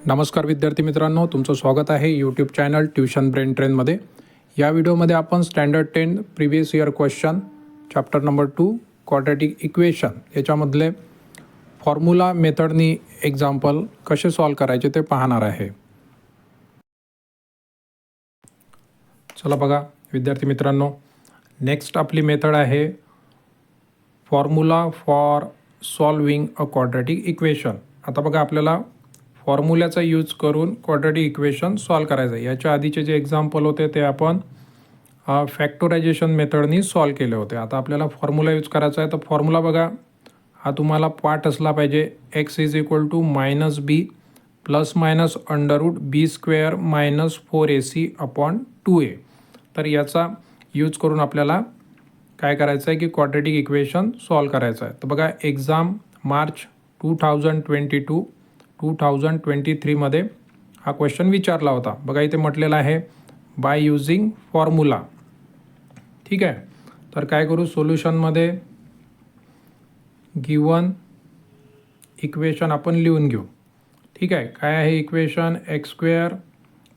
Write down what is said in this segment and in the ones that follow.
नमस्कार विद्यार्थी मित्रांनो, तुमचं स्वागत आहे यूट्यूब चॅनल ट्यूशन ब्रेन ट्रेनमध्ये. या व्हिडिओमध्ये आपण standard 10 previous year question chapter number 2 quadratic equation याच्यामधले फॉर्म्युला मेथडनी एक्झाम्पल कसे सॉल्व करायचे ते पाहणार आहे. चला बघा विद्यार्थी मित्रांनो, नेक्स्ट आपली मेथड आहे formula for solving a quadratic equation. आता बघा आपल्याला फॉर्म्युल्याचा यूज करून क्वाड्रॅटिक इक्वेशन सॉल्व करायचं आहे. याच्या आधीचे जे एक्झाम्पल होते ते आपण फॅक्टरायझेशन मेथडनी सॉल्व केले होते. आता आपल्याला फॉर्म्युला यूज करायचा आहे. तर फॉर्म्युला बघा, हा तुम्हाला पाठ असला पाहिजे. x is equal to minus b plus minus under root b square minus 4ac upon 2a. तर याचा यूज करून आपल्याला काय करायचं आहे की क्वाड्रॅटिक इक्वेशन सॉल्व करायचं आहे. तर बघा एक्झाम मार्च 2023 मध्ये हा क्वेश्चन विचारला होता. बघा इथे म्हटलेला आहे बाय यूजिंग फॉर्म्युला. ठीक आहे, तर काय करू, सोल्युशनमध्ये गिवन इक्वेशन आपण लिहून घेऊ. ठीक आहे, काय आहे equation, x square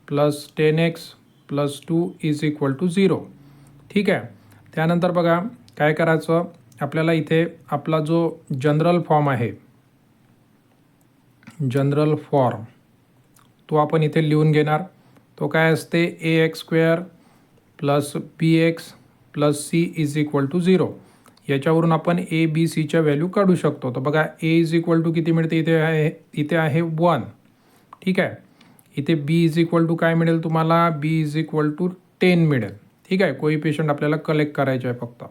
plus 10x plus 2 is equal to 0. ठीक आहे, त्यानंतर बघा काय करायचं, आपल्याला इथे आपला जो जनरल फॉर्म आहे, जनरल फॉर्म तो आपण इथे लिहून घेणार. तो काय असते, ax square plus bx plus c is equal to 0. याच्यावरून आपण a b cच्या व्हॅल्यू काढू शकतो. तर बघा a इज इक्वल टू किती मिळते, इथे आहे 1. ठीक आहे, इथे b इज इक्वल टू काय मिळेल तुम्हाला, b इज इक्वल टू 10 मिळेल. ठीक आहे, कोइफिशियंट आपल्याला कलेक्ट करायचे आहे फक्त.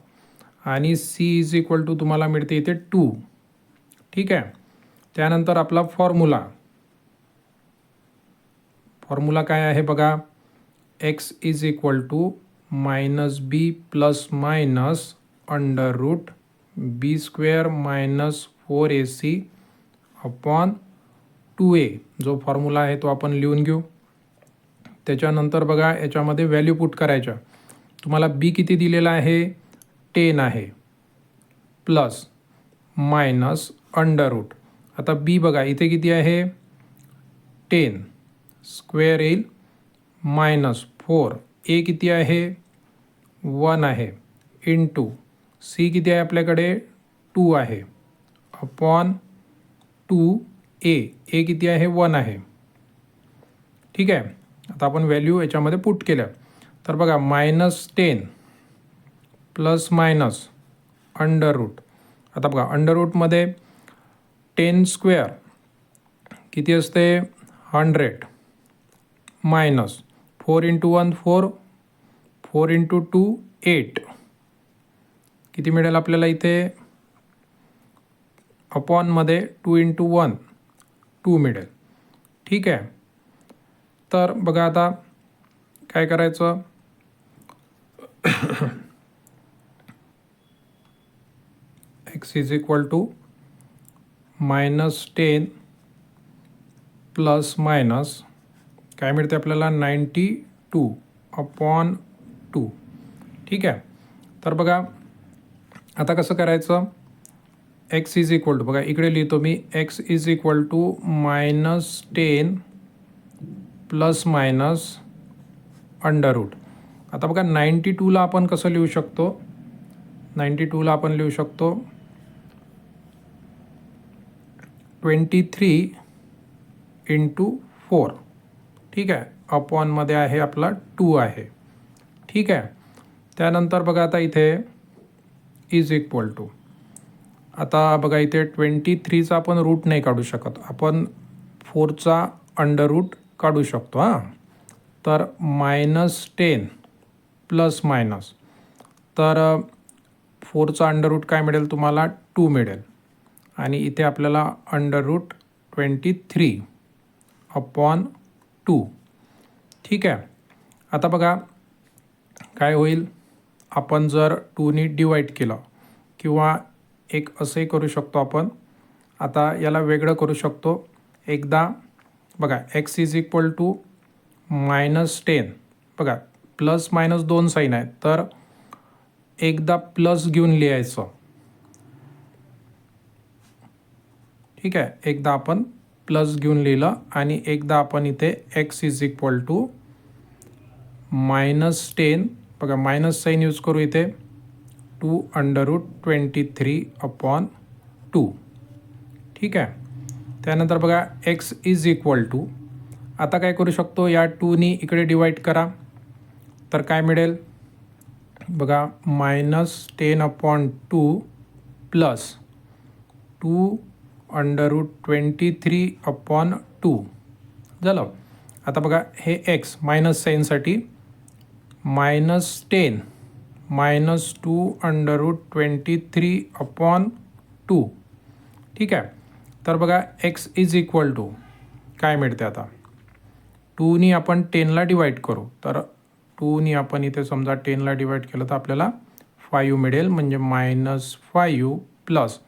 आणि c इज इक्वल टू तुम्हाला मिळते इथे 2. ठीक आहे, त्यानंतर आपला फॉर्म्युला काय आहे बघा, x is equal to minus b plus minus under root b square minus 4ac upon 2a. जो फॉर्म्युला आहे तो आपण लिहून घेऊ. त्याच्यानंतर बघा याच्यामध्ये व्हॅल्यू पुट करायच्या. तुम्हाला b किती दिलेला आहे, 10 आहे, प्लस मायनस अंडर रूट. आता b बघा इथे किती आहे, 10 स्क्वेअर येईल मायनस 4, a किती आहे 1 आहे, इंटू c किती आहे आपल्याकडे 2 आहे, अपॉन 2a, a किती आहे 1 आहे. ठीक आहे, आता आपण व्हॅल्यू याच्यामध्ये पुट केल्या. तर बघा -10 प्लस मायनस अंडर रूट. आता बघा अंडर रूटमध्ये 10 स्क्वेअर किती असते 100 मायनस 4 इंटू 1 4, 4 इंटू 2 8. किती मिळेल आपल्याला इथे, अपॉनमध्ये 2 इंटू 1 2 मिळेल. ठीक आहे, तर बघा आता काय करायचं, x is equal to -10 plus minus काय मिळते आपल्याला 92 अपॉन 2. ठीक आहे, तर बघा आता कसं करायचं, x इज इक्वल टू बघा इकडे लिहितो मी, x is equal to -10 plus minus under root. आता बघा 92ला आपण कसं लिहू शकतो, 92ला आपण लिहू शकतो 23 इंटू 4. ठीक आहे, अपॉनमध्ये आहे आपला 2 आहे. ठीक आहे, त्यानंतर बघा आता इथे इज इक्वल टू, आता बघा इथे 23चा आपण रूट नाही काढू शकत, आपण 4चा अंडर रूट काढू शकतो. हां, तर -10 प्लस मायनस, तर 4चा अंडर रूट काय मिळेल तुम्हाला 2 मिळेल. आणि इथे आपल्याला अंडर रूट 23 अपॉन 2. ठीक आहे, आता बघा काय होईल, आपण जर 2नी डिवाईड केलं किंवा एक असंही करू शकतो आपण. आता याला वेगळं करू शकतो. एकदा बघा x इज इक्वल टू -10, बघा प्लस मायनस 2 साईन आहेत, तर एकदा प्लस घेऊन लिहायचं. ठीक आहे, एकदा आपण प्लस घेऊन लिहिलं आणि एकदा आपण इथे x इज इक्वल टू -10 बघा मायनस साईन यूज करू इथे 2√23/2 ठीक आहे. त्यानंतर बघा x इज इक्वल टू आता काय करू शकतो या 2नी इकडे डिवाईड करा तर काय मिळेल बघा -10/2 प्लस 2√23/2 झालं. आता बघा हे x मायनस साईनसाठी -10 मायनस 2√23/2 ठीक आहे. तर बघा x इज इक्वल टू काय मिळते आता 2नी आपण 10ला डिवाईड करू तर 2नी आपण इथे समजा 10ला डिवाईड केलं तर आपल्याला 5 मिळेल म्हणजे -5 प्लस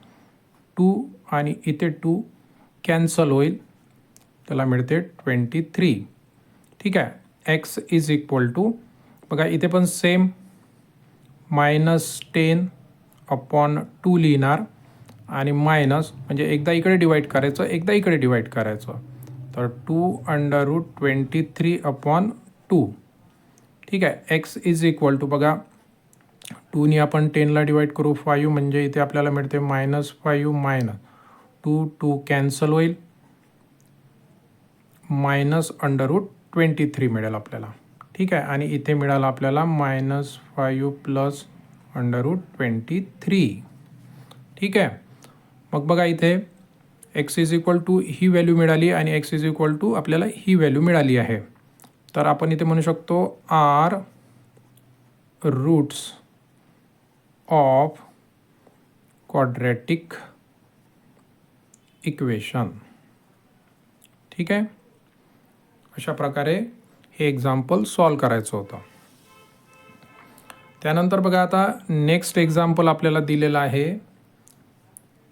2 आणि इथे 2 कॅन्सल होईल त्याला मिळते 23 ठीक आहे. x इज इक्वल टू बघा इथे पण सेम -10/2 लिहिणार आणि मायनस म्हणजे एकदा इकडे डिवाईड करायचं एकदा इकडे डिवाईड करायचं तर 2√23/2 ठीक आहे. x इज इक्वल टू बघा 2नी आपण 10ला डिवाईड करू 5 म्हणजे इथे आपल्याला मिळते -5 -2 कॅन्सल होईल -√23 मिळेल आपल्याला ठीक आहे. आणि इथे मिळालं आपल्याला -5 प्लस √23 ठीक आहे. मग बघा इथे x इज इक्वल टू ही व्हॅल्यू मिळाली आणि x इज इक्वल टू आपल्याला ही व्हॅल्यू मिळाली आहे. तर आपण इथे म्हणू शकतो are roots of quadratic equation ठीक आहे. अशा प्रकारे हे एक्झाम्पल सॉल्व करायचं होतं. त्यानंतर बघा आता नेक्स्ट एक्झाम्पल आपल्याला दिलेलं आहे.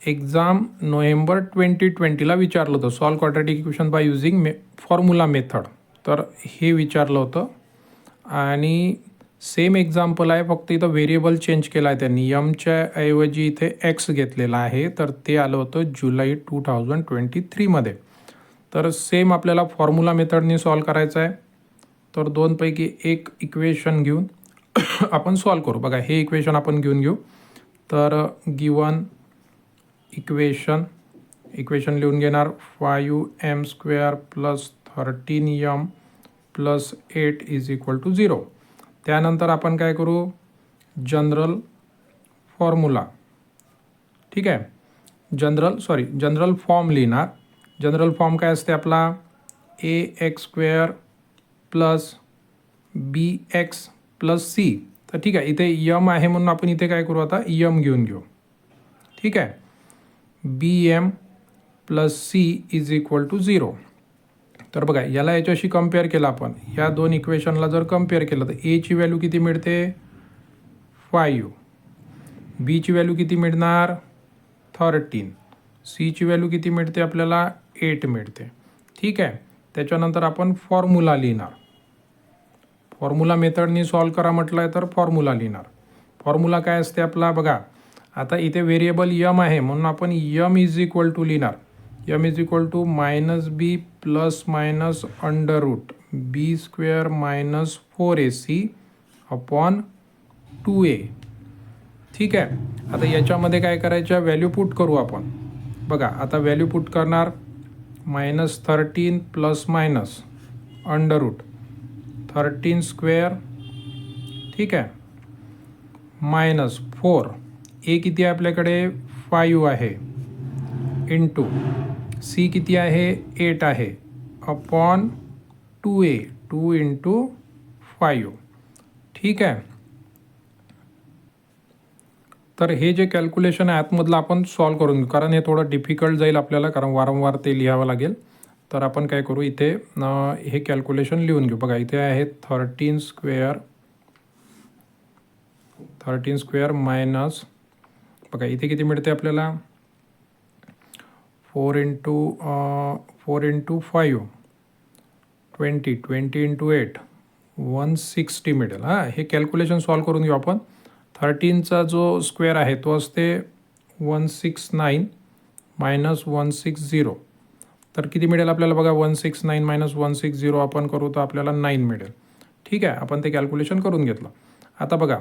एक्झाम नोव्हेंबर 2020ला विचारलं होतं solve quadratic equation by using formula method तर हे विचारलं होतं आणि सेम एक्झाम्पल आहे फक्त इथं व्हेरिएबल चेंज केला आहे त्यांनी यमच्या ऐवजी इथे एक्स घेतलेला आहे तर ते आलं होतं जुलै 2023मध्ये. तर सेम आपल्याला फॉर्म्युला मेथडने सॉल्व करायचं आहे तर दोनपैकी एक इक्वेशन घेऊन आपण सॉल्व करू. बघा हे इक्वेशन आपण घेऊ तर गिवन इक्वेशन लिहून घेणार 5m² plus 13m plus 8 is equal to 0. त्यानंतर आपण काय करू जनरल फॉर्म्युला ठीक आहे जनरल फॉर्म लिहिणार. जनरल फॉर्म काय असते आपला ax² plus bx plus c. तर ठीक आहे इथे यम आहे म्हणून आपण इथे काय करू आता यम घेऊन घेऊ ठीक आहे. bm plus c is equal to 0. तर बघा याला याच्याशी कम्पेअर केलं आपण या दोन इक्वेशनला जर कम्पेअर केलं तर a ची व्हॅल्यू किती मिळते 5 b ची व्हॅल्यू किती मिळणार 13 c ची व्हॅल्यू किती मिळते आपल्याला 8 मिळते ठीक आहे. त्याच्यानंतर आपण फॉर्म्युला लिहिणार. फॉर्म्युला मेथडनी सॉल्व करा म्हटलं आहे तर फॉर्म्युला लिहिणार. फॉर्म्युला काय असते आपला बघा आता इथे व्हेरिएबल यम आहे म्हणून आपण यम इज इक्वल टू लिहिणार. M is equal to -b plus minus √b² - 4ac/2a ठीक आहे. आता याच्यामध्ये काय करायच्या व्हॅल्यू पुट करू आपण. बघा आता व्हॅल्यू पुट करणार -13 प्लस मायनस √13² ठीक आहे -4 ए किती आहे आपल्याकडे 5 आहे इंटू सी किती आहे 8 आहे अपॉन 2a 2 × 5 ठीक आहे. तर हे जे कॅल्क्युलेशन आहे आतमधलं आपण सॉल्व करून घेऊ कारण हे थोडं डिफिकल्ट जाईल आपल्याला कारण वारंवार ते लिहावं लागेल. तर आपण काय करू इथे हे कॅल्क्युलेशन लिहून घेऊ. बघा इथे आहे 13² मायनस बघा इथे किती मिळते आपल्याला 4 × 5 20 × 8 160 मिळेल. हे कॅल्क्युलेशन सॉल्व करून घेऊ आपण. 13चा जो स्क्वेअर आहे तो असते 169 - 160 तर किती मिळेल आपल्याला बघा 169 मायनस 160 आपण करू तर आपल्याला 9 मिळेल. ठीक आहे, आपण ते कॅल्क्युलेशन करून घेतलं. आता बघा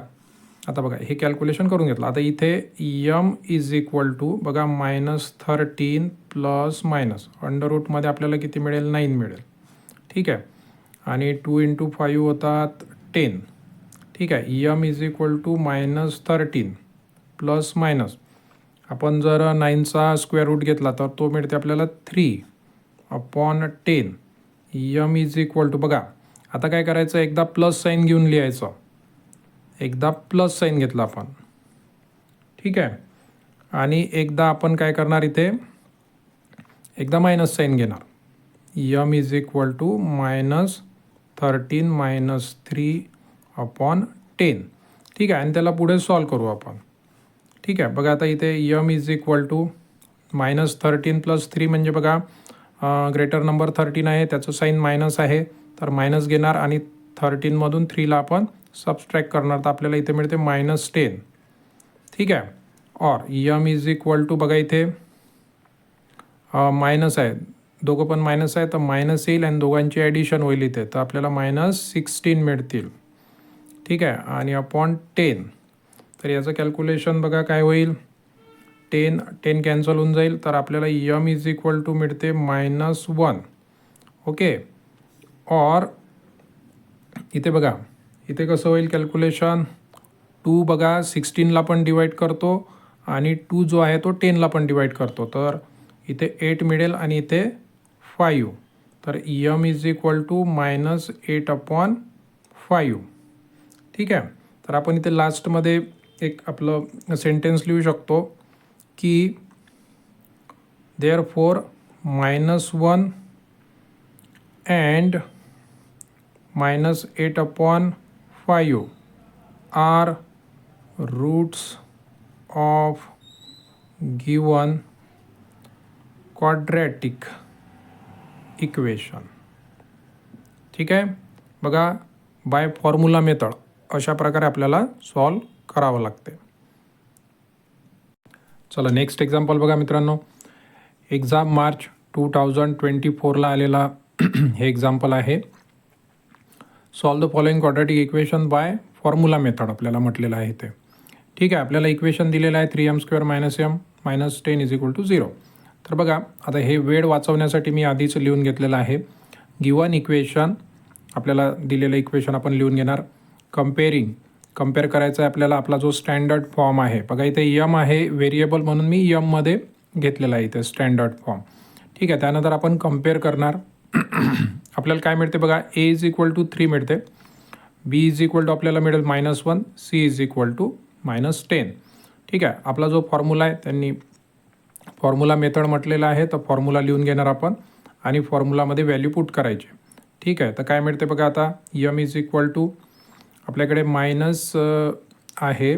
हे कॅल्क्युलेशन करून घेतलं. आता इथे यम इज इक्वल टू बघा -13 प्लस मायनस अंडररूटमध्ये आपल्याला किती मिळेल 9 मिळेल. ठीक आहे, आणि 2 × 5 होतात 10. ठीक आहे, m is equal to -13 plus minus आपण जर 9चा स्क्वेअर रूट घेतला तर तो मिळते आपल्याला 3/10. यम इज इक्वल टू बघा आता काय करायचं, एकदा प्लस साईन घेऊन लिहायचं. एकदा प्लस साईन घेतला आपण. ठीक आहे, आणि एकदा आपण काय करणार इथे एकदा मायनस साईन घेणार. M is equal to -13 - 3/10. ठीक आहे, आणि त्याला पुढे सॉल्व करू आपण. ठीक आहे, बघा आता इथे यम इज इक्वल टू -13 + 3 म्हणजे बघा ग्रेटर नंबर 13 आहे, त्याचं साईन मायनस आहे तर मायनस घेणार आणि 13मधून 3ला आपण सबस्ट्रॅक्ट करणार तर आपल्याला इथे मिळते -10. ठीक आहे, और यम इज इक्वल टू बघा इथे मायनस आहे, दोघं पण मायनस आहे तर मायनस येईल आणि दोघांची ॲडिशन होईल इथे तर आपल्याला -16 मिळतील. ठीक आहे, आणि अपॉन 10 तर याचं कॅल्क्युलेशन बघा काय होईल, 10 कॅन्सल होऊन जाईल तर आपल्याला यम इज इक्वल टू मिळते -1. ओके, और इथे बघा इथे कसं होईल कॅल्क्युलेशन, 2 बघा 16ला पण डिवाईड करतो आणि 2 जो आहे तो 10ला पण डिवाईड करतो तर इथे 8 मिळेल आणि इथे 5 तर यम इज इक्वल टू -8/5. ठीक आहे, तर आपण इथे लास्टमध्ये एक आपलं सेंटेन्स लिहू शकतो की therefore -1 and -8/5 are roots of given quadratic equation. ठीक आहे, बघा बाय फॉर्म्युला मेथड अशा प्रकारे आपल्याला सॉल्व करावं लागते. चला नेक्स्ट एक्झाम्पल बघा मित्रांनो, एक्झाम मार्च 2024ला आलेला हे एक्झाम्पल आहे. Solve the following quadratic equation by formula method आपल्याला म्हटलेलं आहे ते. ठीक आहे, आपल्याला इक्वेशन दिलेलं आहे 3m² - m - 10 = 0. तर बघा आता हे वेळ वाचवण्यासाठी मी आधीच लिहून घेतलेलं आहे. गिवन इक्वेशन आपल्याला दिलेलं इक्वेशन आपण लिहून घेणार. कम्पेअर करायचं आहे आपल्याला आपला जो स्टँडर्ड फॉर्म आहे. बघा इथे यम आहे व्हेरिएबल म्हणून मी यममध्ये घेतलेला आहे इथे स्टँडर्ड फॉर्म. ठीक आहे, त्यानंतर आपण कम्पेअर करणार. आपल्याला काय मिळते बघा, a इज इक्वल टू 3 मिळते, b इज इक्वल टू आपल्याला मिळेल -1, c इज इक्वल टू -10. ठीक आहे, आपला जो फॉर्म्युला आहे त्यांनी फॉर्म्युला मेथड म्हटलेला आहे तर फॉर्म्युला लिहून घेणार आपण आणि फॉर्म्युलामध्ये व्हॅल्यू पुट करायची. ठीक आहे, तर काय मिळते बघा आता यम इज इक्वल टू आपल्याकडे मायनस आहे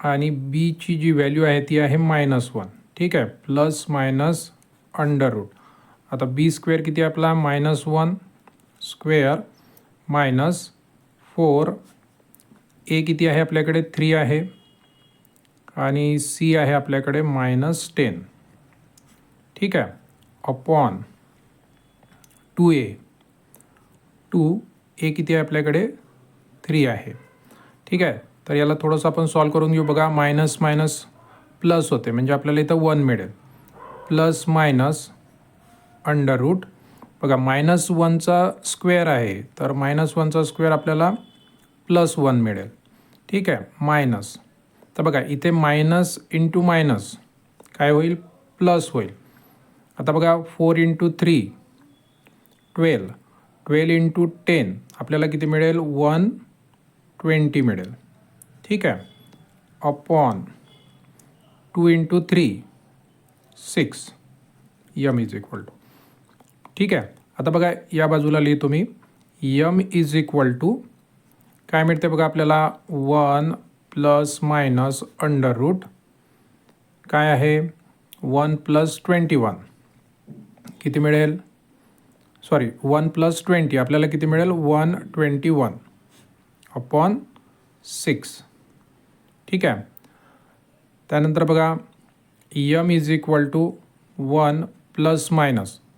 आणि बीची जी व्हॅल्यू आहे ती आहे -1. ठीक आहे, प्लस मायनस अंडररूट. आता बी स्क्वेअर किती आहे आपला -1 स्क्वेअर मायनस 4. ए किती आहे आपल्याकडे 3 आहे आणि सी आहे आपल्याकडे -10. ठीक आहे, अपॉन 2a. 2a किती आहे आपल्याकडे 3 आहे. ठीक आहे, तर याला थोडंसं आपण सॉल्व करून घेऊ. बघा मायनस मायनस प्लस होते म्हणजे आपल्याला इथं 1 मिळेल. प्लस मायनस अंडररूट बघा -1चा स्क्वेअर आहे तर -1चा स्क्वेअर आपल्याला +1 मिळेल. ठीक आहे, मायनस तर बघा इथे मायनस इंटू मायनस काय होईल प्लस होईल. आता बघा 4 × 3 12. 12 × 10 आपल्याला किती मिळेल 120 मिळेल. ठीक आहे, upon 2 × 3 6 m is equal to. ठीक आहे, आता बघा या बाजूला लिहितो मी यम इज इक्वल टू काय मिळते बघा आपल्याला 1 प्लस मायनस अंडररूट काय आहे 1 + 21 किती मिळेल 1 + 20 आपल्याला किती मिळेल 121 अपॉन 6. ठीक आहे, त्यानंतर बघा m is equal to 1 plus minus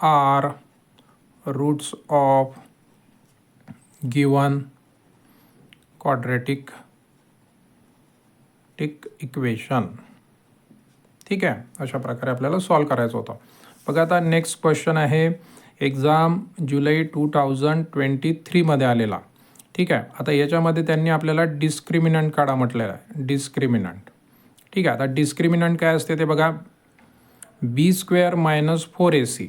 are roots of given quadratic equation. ठीक आहे, अशा प्रकारे आपल्याला सॉल्व करायचं होतं. बघा आता नेक्स्ट क्वेश्चन आहे एक्झाम जुलै 2023 आलेला. ठीक आहे, आता याच्यामध्ये त्यांनी आपल्याला डिस्क्रिमिनंट काढा म्हटलेलं आहे. डिस्क्रिमिनंट. ठीक आहे, आता डिस्क्रिमिनंट काय असते ते बघा. b² minus 4ac.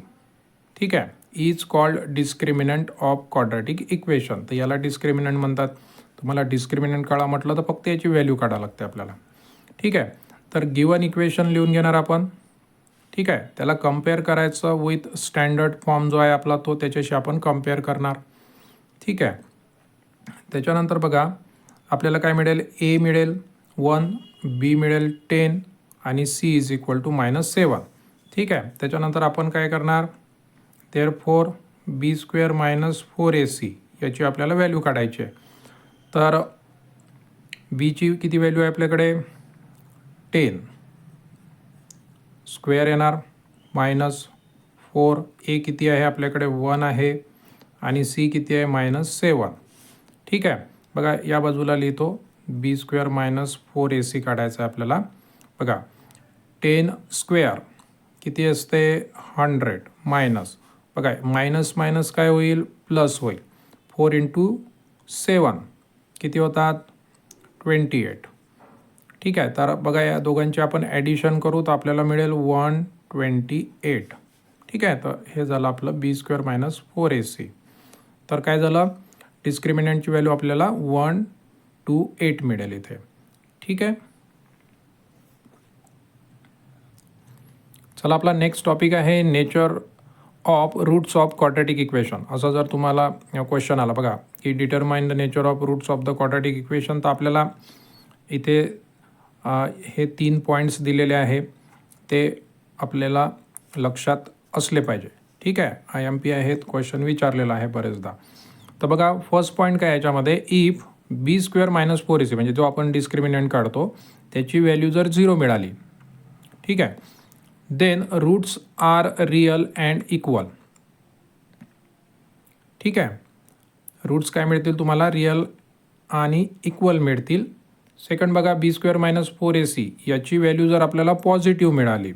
ठीक आहे, is called discriminant of quadratic equation. तर याला डिस्क्रिमिनंट म्हणतात. तुम्हाला डिस्क्रिमिनंट काढा म्हटलं तर फक्त याची व्हॅल्यू काढा लागते आपल्याला. ठीक आहे, तर गिवन इक्वेशन लिहून घेणार आपण. ठीक आहे, त्याला कम्पेअर करायचं विथ स्टँडर्ड फॉर्म जो आहे आपला तो त्याच्याशी आपण कम्पेअर करणार. ठीक आहे, त्याच्यानंतर बघा आपल्याला काय मिळेल. ए मिळेल 1, बी मिळेल 10 आणि सी इज इक्वल टू -7. ठीक आहे, त्याच्यानंतर आपण काय करणार. देअरफॉर b² मायनस 4ac याची आपल्याला व्हॅल्यू काढायची आहे. तर बीची किती व्हॅल्यू आहे आपल्याकडे 10 स्क्वेअर येणार -4. ए किती आहे आपल्याकडे 1 आहे आणि सी किती आहे -7. ठीक आहे, बघा या बाजूला लिहितो b² मायनस 4ac काढायचं आहे आपल्याला. बघा 10 स्क्वेअर किती असते 100 मायनस. बघा मायनस मायनस काय होईल प्लस होईल. 4 × 7 किती होतात 28. ठीक आहे, तर बघा या दोघांची आपण ॲडिशन करू तर आपल्याला मिळेल 128. ठीक आहे, तर हे झालं आपलं b² मायनस 4ac. तर काय झालं डिस्क्रिमिनंटची व्हॅल्यू आपल्याला 128 मिळेल इथे. ठीक आहे, चला आपला नेक्स्ट टॉपिक आहे nature of roots of quadratic equation. असं जर तुम्हाला क्वेश्चन आला बघा की determine the nature of roots of the quadratic equation, तर आपल्याला इथे हे 3 पॉईंट्स दिलेले आहे ते आपल्याला लक्षात असले पाहिजे. ठीक आहे, IMP आहेत, क्वेश्चन विचारलेला आहे बरेचदा. तर बघा फर्स्ट पॉईंट काय याच्यामध्ये. इफ b² मायनस 4ac म्हणजे जो आपण डिस्क्रिमिनंट काढतो त्याची व्हॅल्यू जर 0 मिळाली. ठीक आहे, then roots are real and equal. ठीक आहे, रूट्स काय मिळतील तुम्हाला रिअल आणि इक्वल मिळतील. सेकंड बघा b² मायनस 4ac याची व्हॅल्यू जर आपल्याला पॉझिटिव्ह मिळाली.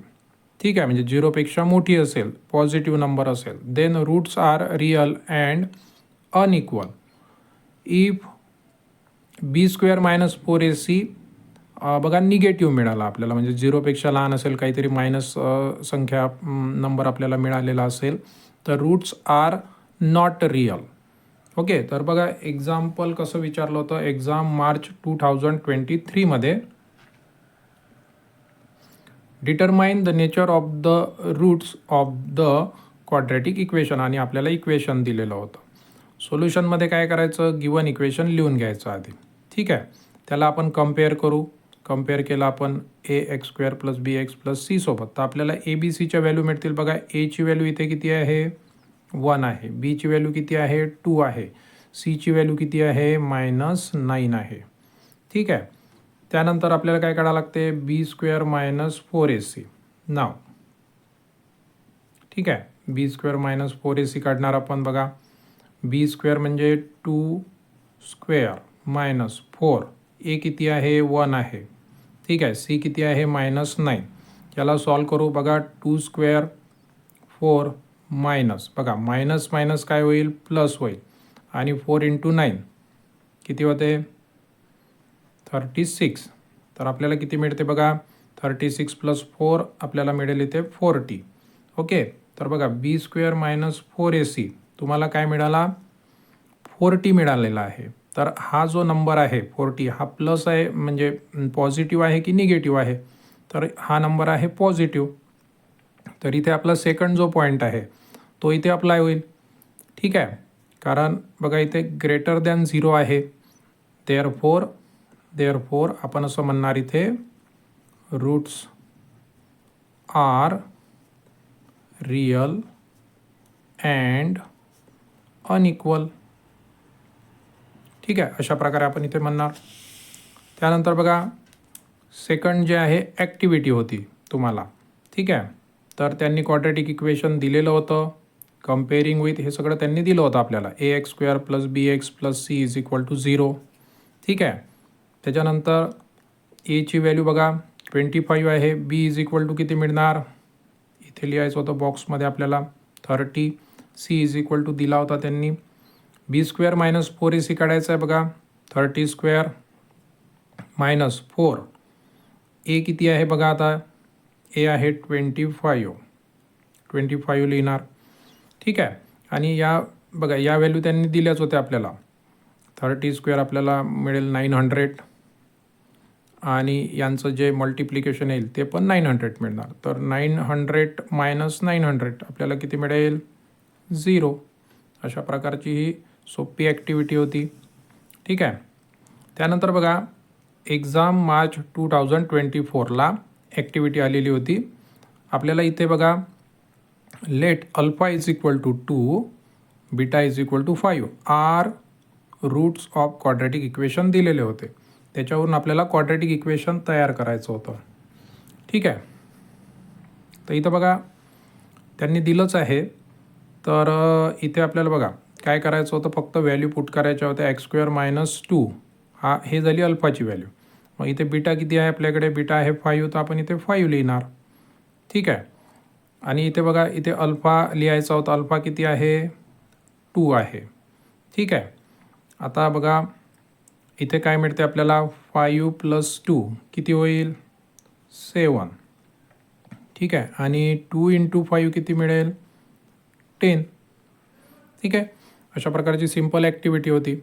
ठीक आहे, म्हणजे 0पेक्षा मोठी असेल, पॉझिटिव्ह नंबर असेल, then roots are real and unequal. If b² minus 4ac बघा निगेटिव्ह मिळाला आपल्याला, म्हणजे 0पेक्षा लहान असेल, काहीतरी मायनस संख्या नंबर आपल्याला मिळालेला असेल, तर roots are not real. Okay, तर बघा एक्झाम्पल कसं विचारलं होतं. Exam March 2023 determine the nature of the roots of the quadratic equation आणि आपल्याला इक्वेशन दिलेलं होतं. सोल्युशनमध्ये काय करायचं, गिवन इक्वेशन लिहून घ्यायचं आधी. ठीक आहे, त्याला आपण कम्पेअर करू. कम्पेअर केला आपण ax² + bx + c सोबत, तर आपल्याला ABCच्या व्हॅल्यू मिळतील. बघा एची व्हॅल्यू इथे किती आहे 1 आहे, बीची व्हॅल्यू किती आहे 2 आहे, सीची व्हॅल्यू किती आहे -9 आहे. ठीक आहे, त्यानंतर आपल्याला काय काढावं लागते b² मायनस 4ac नाव. ठीक आहे, b² मायनस 4ac काढणार आपण. बघा b² म्हणजे 2 स्क्वेअर मायनस 4. ए किती आहे 1 आहे. ठीक आहे, सी किती आहे -9. याला सॉल्व करू. बघा 2 स्क्वेअर 4 मायनस, बघा मायनस मायनस काय होईल प्लस होईल आणि 4 × 9 किती होते 36. तर आपल्याला किती मिळते बघा 36 + 4 आपल्याला मिळेल इथे 40. ओके, तर बघा b² मायनस 4ac तुम्हाला काय मिळाला 40 मिळालेला आहे. तर हा जो नंबर आहे 40 हा प्लस आहे म्हणजे पॉझिटिव्ह आहे की निगेटिव्ह आहे, तर हा नंबर आहे पॉझिटिव्ह. तर इथे आपला सेकंड जो पॉईंट आहे तो इथे अप्लाय होईल. ठीक आहे, कारण बघा इथे ग्रेटर दॅन 0 आहे. देअरफोर आपण असं म्हणणार इथे roots are real and unequal. ठीक आहे, अशा प्रकारे आपण इथे म्हणणार. त्यानंतर बघा सेकंड जे आहे ॲक्टिव्हिटी होती तुम्हाला. ठीक आहे, तर त्यांनी क्वाड्रॅटिक इक्वेशन दिलेलं होतं. कम्पेअरिंग विथ हे सगळं त्यांनी दिलं होतं आपल्याला ax² + bx + c = 0. ठीक आहे. त्याच्यानंतर एची व्हॅल्यू बघा 25 आहे. बी किती मिळणार, इथे लिहायचं होतं बॉक्समध्ये आपल्याला 30. सी दिला होता त्यांनी. b² - 4ac काढायचं आहे बघा. 30² - 4. ए किती आहे बघा, आता ए आहे 25 लिहिणार. ठीक आहे. आणि या बघा या व्हॅल्यू त्यांनी दिल्याच होत्या आपल्याला. 30² आपल्याला मिळेल 900 आणि यांचं जे मल्टिप्लिकेशन येईल ते पण 900 मिळणार. तर 900 - 900 आपल्याला किती मिळेल, 0. अशा प्रकारची ही सोपी ॲक्टिव्हिटी होती. ठीक आहे. त्यानंतर बघा एक्झाम मार्च 2024ला ॲक्टिव्हिटी आलेली होती आपल्याला. इथे बघा let alpha = 2, beta = 5 are roots of quadratic equation दिलेले होते. त्याच्यावरून आपल्याला क्वाड्रॅटिक इक्वेशन तयार करायचं होतं. ठीक आहे. तर इथं बघा त्यांनी दिलंच आहे. तर इथे आपल्याला बघा काय करायचं होतं, फक्त व्हॅल्यू पुट करायच्या होत्या. x² - 2 हे झाली अल्फाची व्हॅल्यू. मग इथे बीटा किती आहे आपल्याकडे, बीटा आहे 5, तर आपण इथे 5 लिहिणार. ठीक आहे. आणि इथे बघा इथे अल्फा लिहायचा होता. अल्फा किती आहे, 2 आहे. ठीक आहे. आता बघा इथे काय मिळते आपल्याला, 5 + 2 किती होईल, 7. ठीक आहे. आणि 2 × 5 किती मिळेल, 10. ठीक आहे. अशा प्रकारची सिंपल ॲक्टिव्हिटी होती.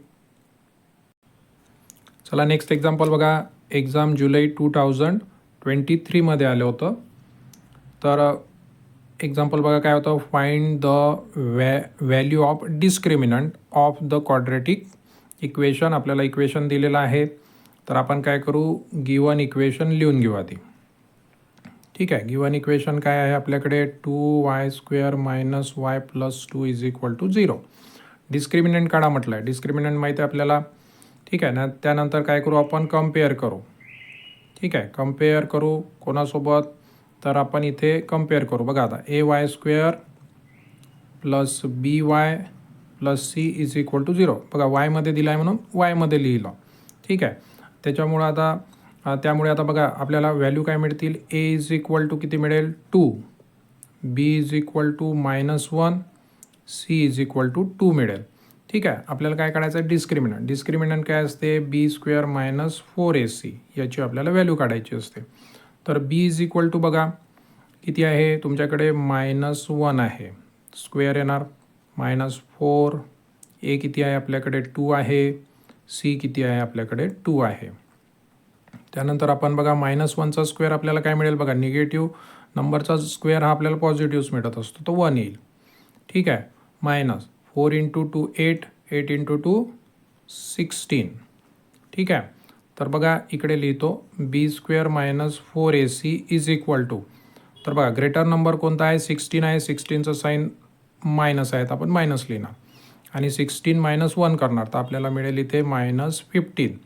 चला नेक्स्ट एक्झाम्पल बघा. एक्झाम जुलै 2023मध्ये आलं होतं. तर एक्झाम्पल बघा काय होतं, find the value of discriminant of the quadratic equation. आपल्याला इक्वेशन दिलेलं आहे. तर आपण काय करू, गिवन इक्वेशन लिहून घेऊ आधी. ठीक आहे. गिवन इक्वेशन काय आहे आपल्याकडे, 2y² - y + 2 = 0. डिस्क्रिमिनंट काढा म्हटलं आहे. डिस्क्रिमिनंट माहिती आहे आपल्याला. ठीक आहे ना. त्यानंतर काय करू आपण, कम्पेअर करू. ठीक आहे. कम्पेअर करू कोणासोबत, तर आपण इथे कम्पेअर करू. बघा आता ay² + by + c = 0. बघा वायमध्ये दिला आहे म्हणून वायमध्ये लिहिलं. ठीक आहे. त्यामुळे आता बघा आपल्याला व्हॅल्यू काय मिळतील, a किती मिळेल, 2, b -1, c 2 मिळेल. ठीक आहे. आपल्याला काय काढायचं आहे, डिस्क्रिमिनंट. डिस्क्रिमिनंट काय असते, b² - 4ac याची आपल्याला व्हॅल्यू काढायची असते. तर b बघा किती आहे तुमच्याकडे, -1 आहे. स्क्वेअर येणार -4. ए किती आहे आपल्याकडे, 2 आहे. सी किती आहे आपल्याकडे, 2 आहे. त्यानंतर आपण बघा -1चा स्क्वेअर आपल्याला काय मिळेल बघा, निगेटिव्ह नंबरचा स्क्वेअर हा आपल्याला पॉझिटिव्हच मिळत असतो, तो 1 येईल. ठीक आहे. -4 × 2 8, 8 × 2 16. ठीक आहे. तर बघा इकडे लिहितो b² - 4ac = तर बघा ग्रेटर नंबर कोणता आहे, 16 आहे. 16चं साईन मायनस आहे, तर आपण मायनस लिहिणार. आणि 16 - 1 करणार, तर आपल्याला मिळेल इथे -15.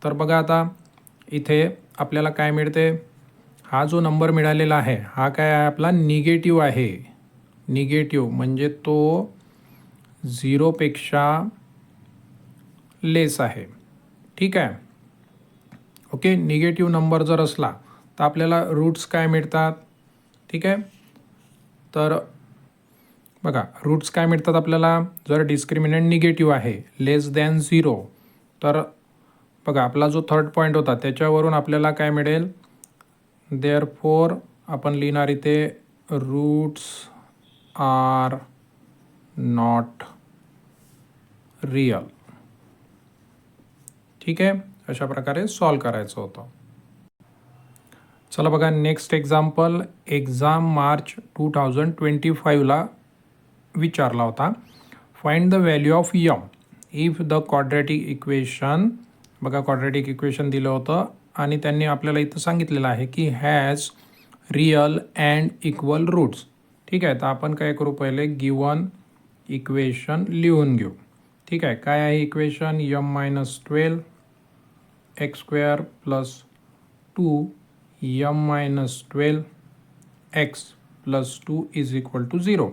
तर बघा आता इथे आपल्याला काय मिळते, हा जो नंबर मिळालेला आहे हा काय आहे आपला, निगेटिव्ह आहे. निगेटिव्ह म्हणजे तो 0पेक्षा लेस आहे. ठीक आहे. ओके. निगेटिव्ह नंबर जर असला तर आपल्याला रूट्स काय मिळतात. ठीक आहे. तर बघा रूट्स काय मिळतात आपल्याला, जर डिस्क्रिमिनंट निगेटिव्ह आहे, लेस दॅन 0, तर बघा आपला जो थर्ड पॉईंट होता त्याच्यावरून आपल्याला काय मिळेल, देअरफॉर आपण लिहिणार इथे रूट्स आर नॉट रियल. ठीक आहे. अशा प्रकारे सॉल्व करायचं होतं. चला बघा नेक्स्ट एक्झाम्पल. एक्झाम मार्च 2025ला विचारला होता. Find the value of m if the quadratic equation. बघा क्वाड्रॅटिक इक्वेशन दिलं होतं आणि त्यांनी आपल्याला इथं सांगितलेलं आहे की has real and equal roots. ठीक आहे. तर आपण काय करू, पहिले गिवन इक्वेशन लिहून घेऊ. ठीक आहे. काय आहे equation, m - 12 x² + 2 m - 12 x + 2 = 0.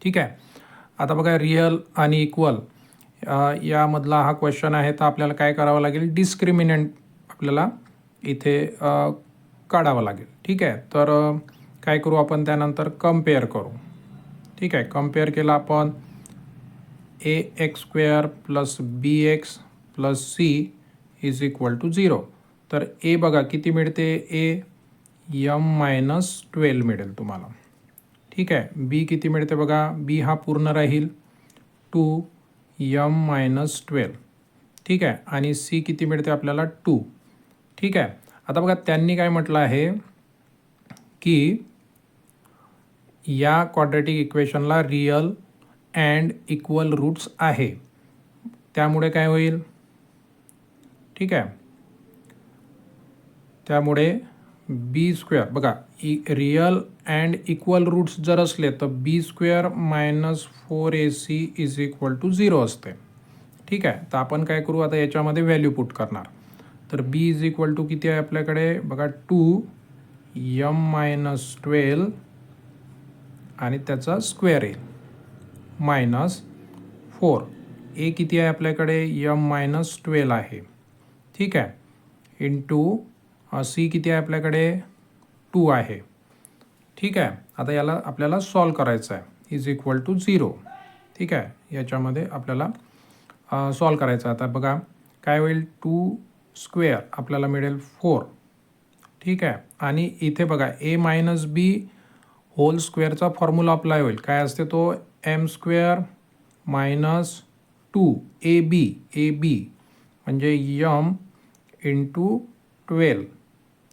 ठीक आहे. आता बघा रिअल आणि इक्वल यामधला हा क्वेश्चन आहे, तर आपल्याला काय करावं लागेल, डिस्क्रिमिनंट आपल्याला इथे काढावं लागेल. ठीक आहे. तर काय करू आपण, त्यानंतर कम्पेअर करू. ठीक आहे. कम्पेअर केला आपण ax² plus bx plus c is equal to 0. तर ए बघा किती मिळते, m-12 मिळेल तुम्हाला. ठीक आहे. बी किती मिळते बघा, बी हा पूर्ण राहील 2m-12. ठीक आहे. आणि सी किती मिळते आपल्याला 2. ठीक आहे. आता बघा त्यांनी काय म्हटलं आहे की या क्वाड्रॅटिक इक्वेशनला रिअल अँड इक्वल रूट्स आहे, त्यामुळे काय होईल, ठीक आहे, त्यामुळे b² बघा रिअल अँड इक्वल रूट्स जर असले तर b² minus 4ac is equal to 0 असते. ठीक आहे. तर आपण काय करू, आता याच्यामध्ये व्हॅल्यू पुट करणार. तर b इज इक्वल टू किती आहे आपल्याकडे बघा, 2m-12 आणि त्याचा स्क्वेअर येईल मायनस 4. ए किती आहे आपल्याकडे, m-12 आहे. ठीक आहे. इंटू सी किती आहे आपल्याकडे, 2 आहे. ठीक आहे. आता याला आपल्याला सॉल्व करायचं आहे, इज इक्वल टू 0. ठीक आहे. याच्यामध्ये आपल्याला सॉल्व करायचं आहे. आता बघा काय होईल, 2² आपल्याला मिळेल 4. ठीक आहे. आणि इथे बघा a-b होल स्क्वेअरचा फॉर्म्युला अप्लाय होईल. काय असते तो, m² मायनस 2ab म्हणजे m इंटू 12.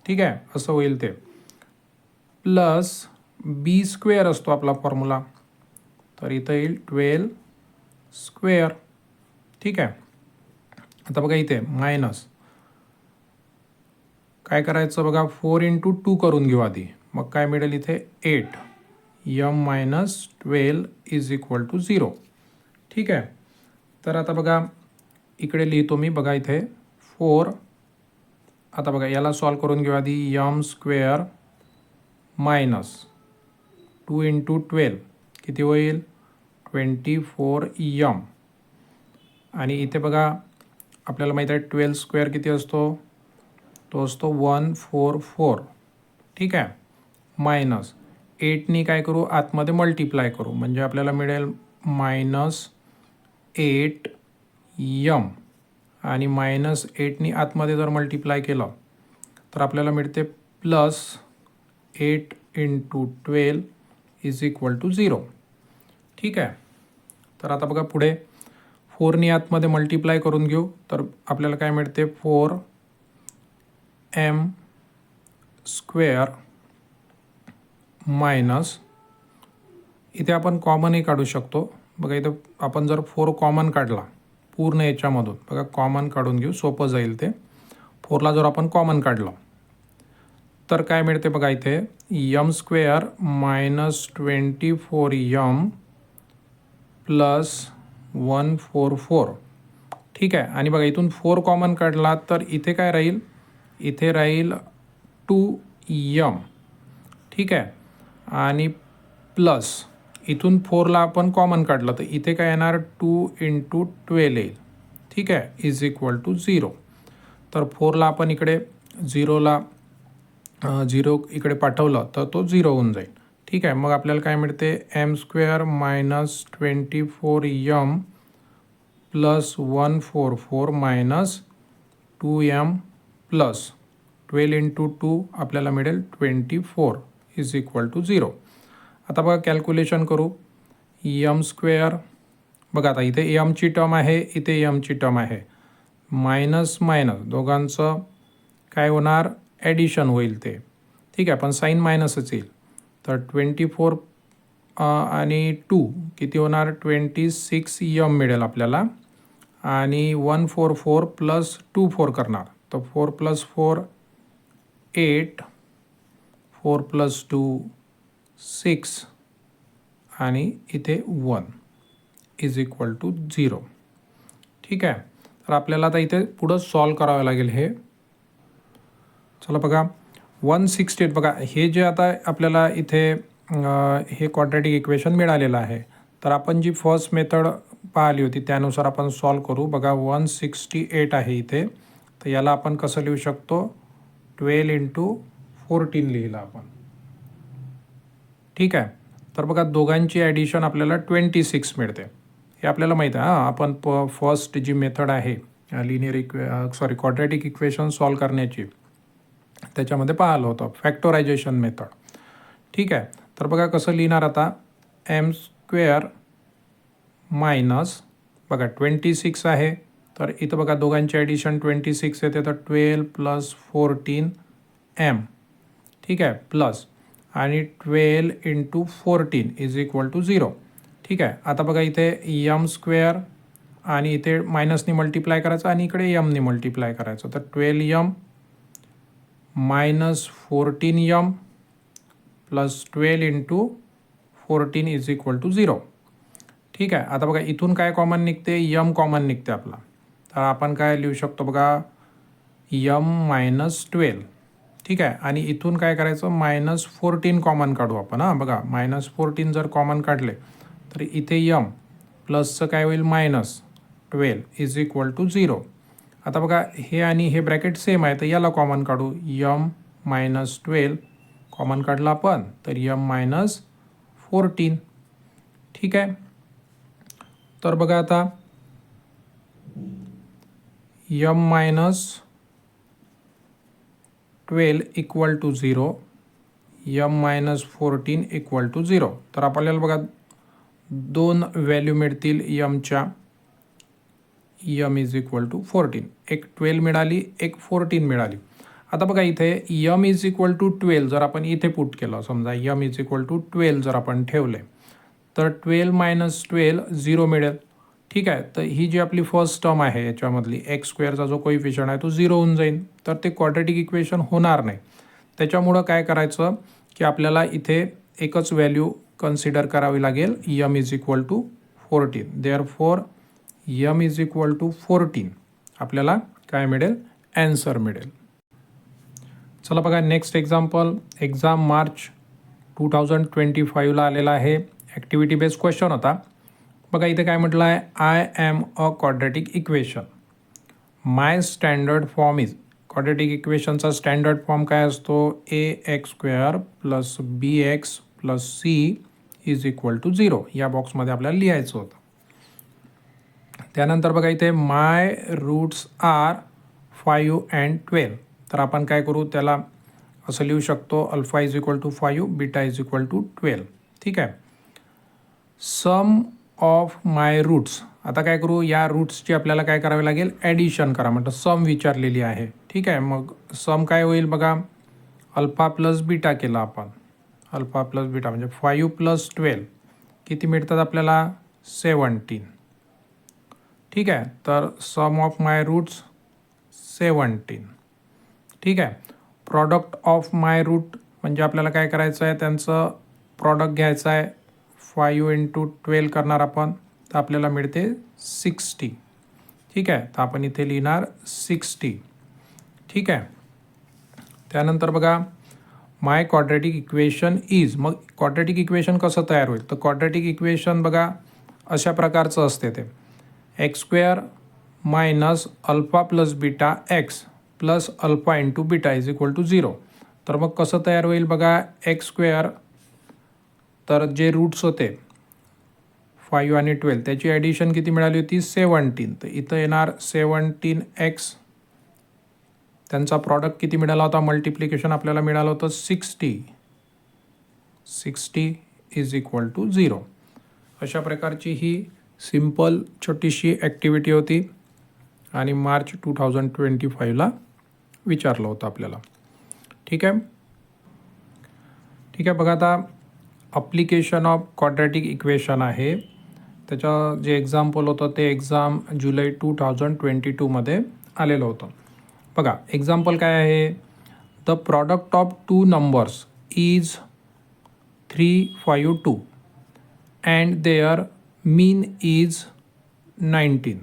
ठीक आहे. असं होईल ते, प्लस b² असतो आपला फॉर्म्युला, तर इथं येईल 12². ठीक आहे. आता बघा इथे मायनस काय करायचं बघा, 4 इंटू 2 करून घेऊ आधी, मग काय मिळेल इथे 8. m-12 is equal to 0. ठीक आहे. तर आता बघा इकडे लिहितो मी, बघा इथे 4. आता बघा याला सॉल्व करून घेऊ आधी, m² मायनस 2 इंटू 12 किती होईल, 24m. आणि इथे बघा आपल्याला माहीत आहे 12² किती असतो, तो असतो 144. ठीक आहे. मायनस 8नी काय करू, आतमध्ये मल्टिप्लाय करू, म्हणजे आपल्याला मिळेल मायनस 8m. आणि मायनस 8नी आतमध्ये जर मल्टिप्लाय केलं तर आपल्याला मिळते plus 8 into 12 is equal to 0. ठीक आहे. तर आता बघा पुढे 4नी आतमध्ये मल्टिप्लाय करून घेऊ, तर आपल्याला काय मिळते, 4m² मायनस, इथे आपण कॉमनही काढू शकतो. बघा इथं आपण जर 4 कॉमन काढला पूर्ण याच्यामधून, बघा कॉमन काढून घेऊ, सोपं जाईल ते. 4ला जर आपण कॉमन काढलं तर काय मिळते बघा इथे, m² मायनस 24m प्लस 144. ठीक आहे. आणि बघा इथून 4 कॉमन काढला तर इथे काय राहील, इथे राहील 2m. ठीक आहे. आणि प्लस इथून 4ला आपण कॉमन काढलं तर इथे काय येणार, 2 इंटू 12 येईल. ठीक आहे. Is equal to 0. तर 4ला आपण इकडे 0 इकडे पाठवलं तर तो 0 होऊन जाईल. ठीक आहे. मग आपल्याला काय मिळते, m² minus 24m plus 144 minus 2m plus 12 into 2 आपल्याला मिळेल 24 इज इक्वल टू 0. आता बघा कॅल्क्युलेशन करू, m² बघा आता इथे mची टर्म आहे, इथे mची टर्म आहे, मायनस मायनस दोघांचं काय होणार, ॲडिशन होईल ते. ठीक आहे. पण साईन मायनसच येईल, तर 24 आणि 2 किती होणार, 26m मिळेल आपल्याला. आणि 144 प्लस 24 करणार, तर 4 प्लस 4 8, 4 प्लस 2 6 आणि इथे 1 इज इक्वल टू 0. ठीक आहे. तर आपल्याला आता इथे पुढं सॉल्व करावं लागेल हे. चला बघा 168 बघा, हे जे आता आपल्याला इथे हे क्वाड्रॅटिक इक्वेशन मिळालेलं आहे, तर आपण जी फर्स्ट मेथड पाहिली होती त्यानुसार आपण सॉल्व करू. बघा 168 आहे इथे, तर याला आपण कसं लिहू शकतो, 12 × 14 लिहिलं आपण. ठीक आहे. तर बघा दोघांची ॲडिशन आपल्याला 26 मिळते, हे आपल्याला माहीत आहे. आपण फर्स्ट जी मेथड आहे क्वाड्रॅटिक इक्वेशन सॉल्व करण्याची, त्याच्यामध्ये पाहिलं होतं फॅक्टरायझेशन मेथड. ठीक आहे. तर बघा कसं लिहिणार आता, m² मायनस बघा 26 आहे, तर इथं बघा दोघांची ॲडिशन 26 येते, तर 12 + 14m. ठीक आहे, प्लस आणि 12 × 14 = 0. ठीक आहे. आता बघा इथे m² आणि इथे मायनसनी मल्टिप्लाय करायचं आणि इकडे mनी मल्टिप्लाय करायचं, तर 12m - 14m + 12 × 14 = 0. ठीक आहे. आता बघा इथून काय कॉमन निघते, m कॉमन निघते आपला, तर आपण काय लिहू शकतो बघा, m - 12. ठीक आहे. आणि इथून काय करायचं, -14 कॉमन काढू आपण. बघा -14 जर कॉमन काढले तर इथे m प्लसचं काय होईल, -12 = 0. आता बघा हे आणि हे ब्रॅकेट सेम आहे, तर याला कॉमन काढू, m - 12 कॉमन काढला आपण, तर m - 14. ठीक आहे. तर बघा आता m - 12 = 0, m - 14 = 0. तर आपल्याला बघा दोन व्हॅल्यू मिळतील mच्या, m = 14. एक 12 मिळाली, एक 14 मिळाली. आता बघा इथे m = 12 जर आपण इथे पुट केलं, समजा m = 12 जर आपण ठेवले, तर 12 - 12 0 मिळेल. ठीक आहे. तर ही जी आपली फर्स्ट टर्म आहे याच्यामधली x² जो कोइफिशियंट आहे तो 0 होऊन जाईल, तर ते क्वाड्रॅटिक इक्वेशन होणार नाही. त्याच्यामुळं काय करायचं की आपल्याला इथे एकच व्हॅल्यू कन्सिडर करावी लागेल, m = 14. देअरफॉर m = 14 आपल्याला काय मिळेल, ॲन्सर मिळेल. चला बघा नेक्स्ट एक्झाम्पल, एक्झाम मार्च 2025ला आलेला आहे. ॲक्टिव्हिटी बेस्ड क्वेश्चन होता. बघा इथे काय म्हटलं आहे, I am a quadratic equation. My standard form is. Quadratic इक्वेशनचा स्टँडर्ड फॉर्म काय असतो, ax² + bx + c = 0. या बॉक्समध्ये आपल्याला लिहायचं होतं. त्यानंतर बघा इथे माय रूट्स आर 5 and 12. तर आपण काय करू, त्याला असं लिहू शकतो, अल्फा = 5, बीटा = 12. ठीक आहे. सम ऑफ माय रूट्स. आता काय करू, या रूट्सची आपल्याला काय करावे लागेल, ॲडिशन करा. म्हटलं सम विचारलेली आहे. ठीक आहे. मग सम काय होईल बघा, अल्फा + बीटा केला आपण, अल्फा + बीटा म्हणजे 5 + 12 किती मिळतात आपल्याला, 17. ठीक आहे. तर सम ऑफ माय रूट्स 17. ठीक आहे. प्रॉडक्ट ऑफ माय रूट म्हणजे आपल्याला काय करायचं आहे, त्यांचं प्रॉडक्ट घ्यायचं आहे, 5 × 12 करणार आपण, तर आपल्याला मिळते 60. ठीक आहे. तर आपण इथे लिहिणार 60. ठीक आहे. त्यानंतर बघा माय क्वाड्रॅटिक इक्वेशन इज. मग क्वाड्रॅटिक इक्वेशन कसं तयार होईल, तर क्वाड्रॅटिक इक्वेशन बघा अशा प्रकारचं असते, ते x² - alpha + beta x + alpha × beta = 0. तर मग कसं तयार होईल बघा, x², तर जे रूट्स होते 5 आणि 12 त्याची ॲडिशन किती मिळाली होती, 17. तर इथं येणार 17x. त्यांचा प्रॉडक्ट किती मिळाला होता, मल्टिप्लिकेशन आपल्याला मिळालं होतं 60. 60 = 0. अशा प्रकारची ही सिंपल छोटीशी ॲक्टिव्हिटी होती आणि मार्च 2025ला विचारलं होतं आपल्याला. ठीक आहे. ठीक आहे. बघा आता अप्लिकेशन ऑफ क्वाड्रॅटिक इक्वेशन आहे, त्याचं जे एक्झाम्पल होतं ते एक्झाम जुलै 2022मध्ये आलेलं होतं. बघा एक्झाम्पल काय आहे, the product of 2 numbers is 352 and their mean is 19.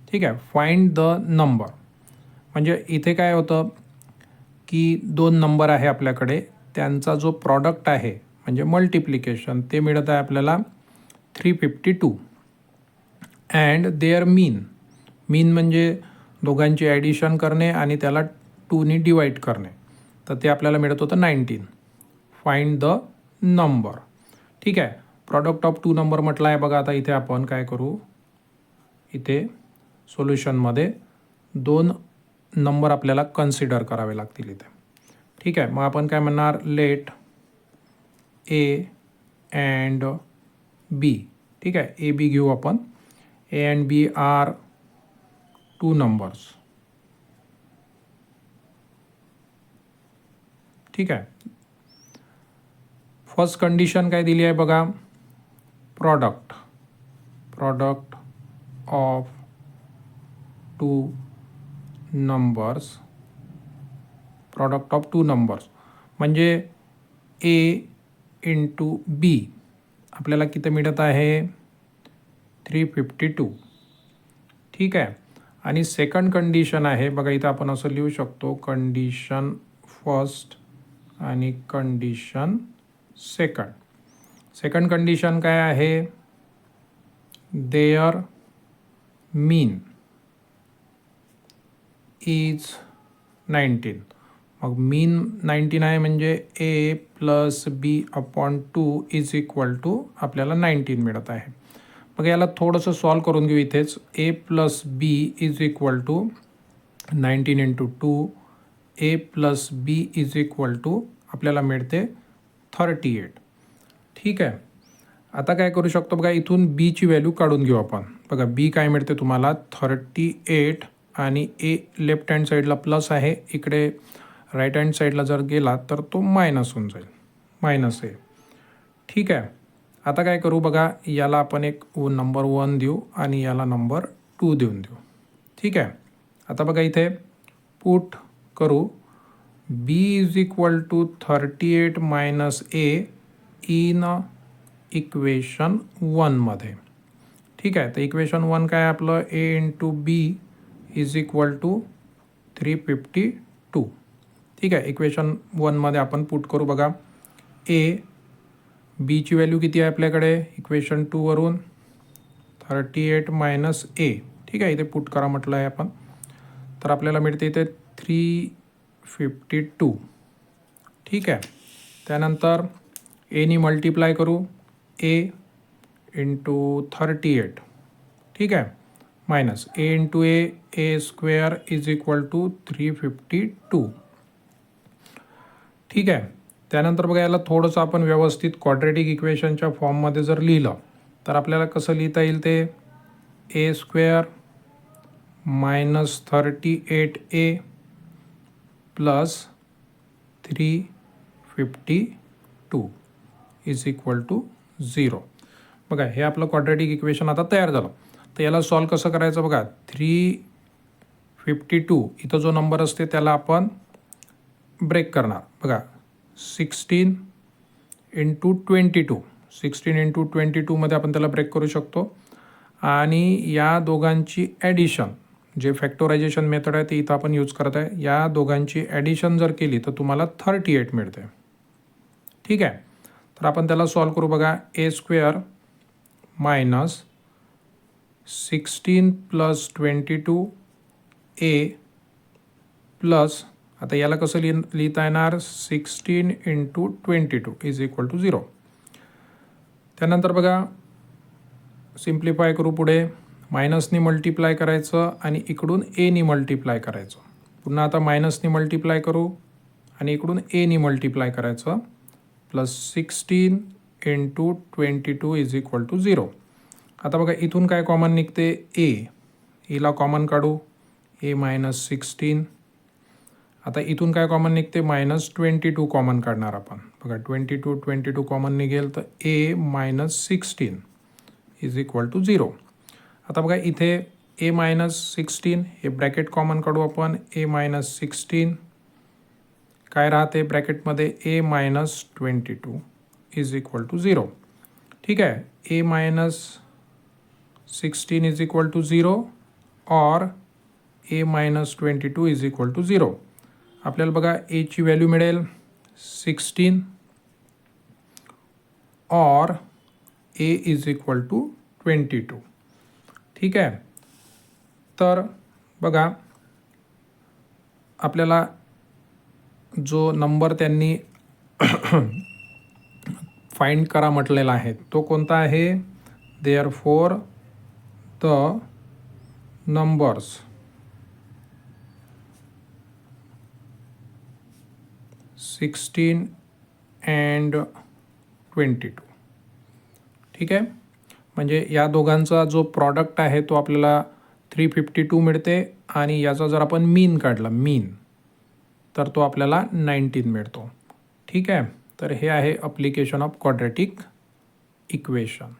ठीक आहे. Find the number. म्हणजे इथे काय होतं की 2 नंबर आहे आपल्याकडे, त्यांचा जो प्रॉडक्ट आहे म्हणजे मल्टिप्लिकेशन ते मिळत आहे आपल्याला 352 अँड देअर मीन म्हणजे दोघांची ॲडिशन करणे आणि त्याला 2ने डिवाईड करणे. तर ते आपल्याला मिळत होतं 19. Find the number. ठीक आहे, प्रॉडक्ट ऑफ 2 नंबर म्हटलं आहे बघा. आता इथे आपण काय करू, इथे सोल्युशनमध्ये 2 नंबर आपल्याला कन्सिडर करावे लागतील इथे. ठीक आहे, मग आपण काय म्हणणार, लेट ए अँड बी. ठीक आहे, ए बी घेऊ आपण. A and b are 2 numbers. ठीक आहे, फर्स्ट कंडिशन काय दिली आहे बघा, product of 2 numbers. Product of 2 numbers म्हणजे ए इंटू बी आपल्याला किती मिळत आहे, 352. ठीक आहे, आणि सेकंड कंडिशन आहे बघा, इथं आपण असं लिहू शकतो, कंडिशन फर्स्ट आणि कंडिशन सेकंड. सेकंड कंडिशन काय आहे, देअर मीन इज 19. मग मीन 19 आहे म्हणजे A plus B upon 2 is equal to आपल्याला 19 मिळत आहे. मग याला थोडंसं सॉल्व करून घेऊ. इथेच A plus B is equal to 19 into 2. A plus B is equal to आपल्याला मिळते 38. ठीक आहे, आता काय करू शकतो बघा, इथून बीची व्हॅल्यू काढून घेऊ आपण. बघा बी काय मिळते तुम्हाला, 38 आणि ए लेफ्ट हँड साईडला प्लस आहे, इकडे राईट हँड साईडला जर गेला तर तो मायनस होऊन जाईल, मायनस ए. ठीक आहे, आता काय करू बघा, याला आपण एक नंबर 1 देऊ आणि याला नंबर 2 देऊन देऊ. ठीक आहे, आता बघा इथे पुट करू, B is equal to 38 minus A in equation 1मध्ये. ठीक आहे, तर इक्वेशन 1 काय आपलं, A into B is equal to 352. ठीक आहे, इक्वेशन 1मध्ये आपण पुट करू बघा, ए बीची व्हॅल्यू किती आहे आपल्याकडे इक्वेशन 2वरून, 38 मायनस ए. ठीक आहे, इथे पुट करा म्हटलं आहे आपण, तर आपल्याला मिळते इथे 352. ठीक आहे, त्यानंतर एनी मल्टिप्लाय करू, ए इंटू 38. ठीक आहे, minus a into a square is equal to 352. ठीक आहे, त्यानंतर बघा याला थोडंसं आपण व्यवस्थित क्वाड्रेटिक इक्वेशनच्या फॉर्ममध्ये जर लिहिलं तर आपल्याला कसं लिहिता येईल, ते A square minus 38 plus 352 is equal to 0. बघा हे आपलं क्वाड्रेटिक इक्वेशन आता तयार झालं. तर याला सॉल्व कसं करायचं बघा, 352 इथं जो नंबर असते त्याला आपण ब्रेक करणार. बघा 16 इंटू 22, 16 इंटू 22मध्ये आपण त्याला ब्रेक करू शकतो. आणि या दोघांची ॲडिशन, जे फॅक्टोरायझेशन मेथड आहे ते इथं आपण यूज करत आहे, या दोघांची ॲडिशन जर केली तर तुम्हाला 38 मिळते. ठीक आहे, तर आपण त्याला सॉल्व करू बघा, ए स्क्वेअर मायनस 16 प्लस 22 ए प्लस, आता याला कसं लिहिता येणार, 16 इंटू 22 इज इक्वल टू 0. त्यानंतर बघा सिम्प्लिफाय करू, पुढे मायनसनी मल्टिप्लाय करायचं आणि इकडून एनी मल्टिप्लाय करायचं. पुन्हा आता मायनसनी मल्टिप्लाय करू आणि इकडून एनी मल्टिप्लाय करायचं, plus 16 into 22 is equal to 0. आता बघा इथून काय कॉमन निघते, एला कॉमन काढू, ए मायनस 16. आता इथून काय कॉमन निघते, मायनस 22 कॉमन काढणार आपण. बघा 22 कॉमन निघेल तर ए मायनस 16 इज इक्वल टू 0. आता बघा इथे ए मायनस 16 हे ब्रॅकेट कॉमन काढू आपण, ए मायनस 16 काय राहते ब्रॅकेटमध्ये, ए मायनस 22 इज इक्वल टू 0. ठीक आहे, ए मायनस 16 इज इक्वल टू 0 और ए मायनस 22 इज इक्वल टू 0. आपल्याला बघा एची व्हॅल्यू मिळेल 16 और ए इज इक्वल टू 22. ठीक आहे. तर बघा आपल्याला जो नंबर त्यांनी फाइंड करा म्हटलेला आहे तो कोणता आहे. Therefore the numbers 16 and 22. ठीक आहे. म्हणजे या दोघांचा जो प्रॉडक्ट आहे तो आपल्याला 352 मिळते आणि याचा जर आपण मीन काढला तर तो आपल्याला 19 मिळतो. ठीक आहे. तर हे आहे ॲप्लिकेशन ऑफ क्वाड्रॅटिक इक्वेशन.